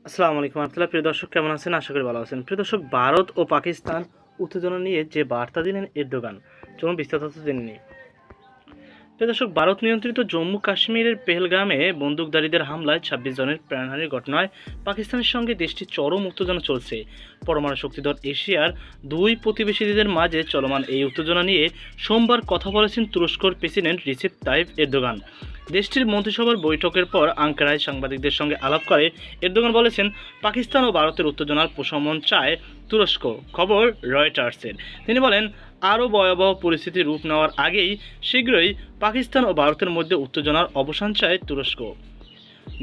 আসসালামু আলাইকুম রহমতুল্লাহ। প্রিয় দর্শক, কেমন আছেন? আশা করি ভালো আছেন। প্রিয় দর্শক, ভারত ও পাকিস্তান উত্তেজনা নিয়ে যে বার্তা দিলেন এরদোগান, চলুন বিস্তারিত জেনে নিই। প্রিয় দর্শক, ভারত নিয়ন্ত্রিত জম্মু কাশ্মীরের পেহেলগামে বন্দুকধারীদের হামলায় ২৬ জনের প্রাণহানির ঘটনায় পাকিস্তানের সঙ্গে দেশটির চরম উত্তেজনা চলছে। পরমাণু শক্তিধর এশিয়ার দুই প্রতিবেশীদের মাঝে চলমান এই উত্তেজনা নিয়ে সোমবার কথা বলেছেন তুরস্কর প্রেসিডেন্ট রিসেপ তাইপ এরদোগান। দেশটির মন্ত্রিসভার বৈঠকের পর আঙ্কারায় সাংবাদিকদের সঙ্গে আলাপ করে এরদোগান বলেছেন, পাকিস্তান ও ভারতের উত্তেজনার প্রশমন চায় তুরস্ক। খবর রয়টার্সের। তিনি বলেন, আরও ভয়াবহ পরিস্থিতি রূপ নেওয়ার আগেই শীঘ্রই পাকিস্তান ও ভারতের মধ্যে উত্তেজনার অবসান চায় তুরস্ক।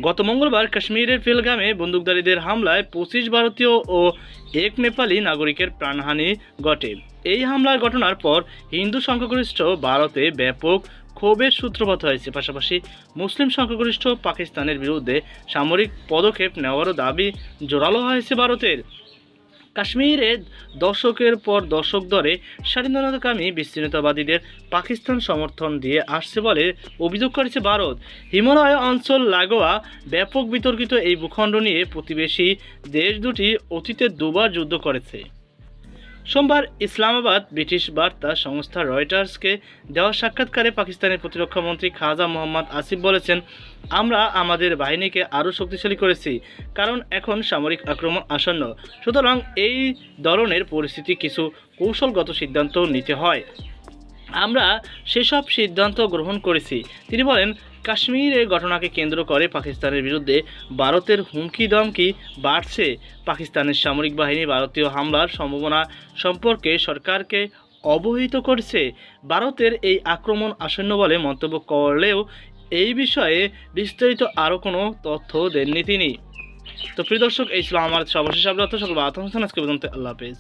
গত মঙ্গলবার কাশ্মীরের পেহেলগামে বন্দুকধারীদের হামলায় ২৫ ভারতীয় ও এক নেপালি নাগরিকের প্রাণহানি ঘটে। এই হামলার ঘটনার পর হিন্দু সংখ্যাগরিষ্ঠ ভারতে ব্যাপক ক্ষোভের সূত্রপাত হয়েছে। পাশাপাশি মুসলিম সংখ্যাগরিষ্ঠ পাকিস্তানের বিরুদ্ধে সামরিক পদক্ষেপ নেওয়ারও দাবি জোরালো হয়েছে ভারতের। কাশ্মীরে দশকের পর দশক ধরে স্বাধীনতাকামী বিচ্ছিন্নতাবাদীদের পাকিস্তান সমর্থন দিয়ে আসছে বলে অভিযোগ করেছে ভারত। হিমালয় অঞ্চল লাগোয়া ব্যাপক বিতর্কিত এই ভূখণ্ড নিয়ে প্রতিবেশী দেশ দুটি অতীতে দুবার যুদ্ধ করেছে। সোমবার ইসলামাবাদ ব্রিটিশ বার্তা সংস্থা রয়টার্সকে দেওয়া সাক্ষাৎকারে পাকিস্তানের প্রতিরক্ষামন্ত্রী খাজা মোহাম্মদ আসিফ বলেছেন, আমরা আমাদের বাহিনীকে আরও শক্তিশালী করেছি, কারণ এখন সামরিক আক্রমণ আসন্ন। সুতরাং এই ধরনের পরিস্থিতি কিছু কৌশলগত সিদ্ধান্ত নিতে হয়। আমরা সেসব সিদ্ধান্ত গ্রহণ করেছি। তিনি বলেন, কাশ্মীরের ঘটনাকে কেন্দ্র করে পাকিস্তানের বিরুদ্ধে ভারতের হুমকি দমকি বাড়ছে। পাকিস্তানের সামরিক বাহিনী ভারতীয় হামলার সম্ভাবনা সম্পর্কে সরকারকে অবহিত করছে। ভারতের এই আক্রমণ আসন্ন বলে মন্তব্য করলেও এই বিষয়ে বিস্তারিত আরও কোনো তথ্য দেননি তিনি। তো প্রিয় দর্শক, এই ছিল আমার সর্বশেষ আপডেট। সকল আজকে পর্যন্ত আল্লাহ হাফেজ।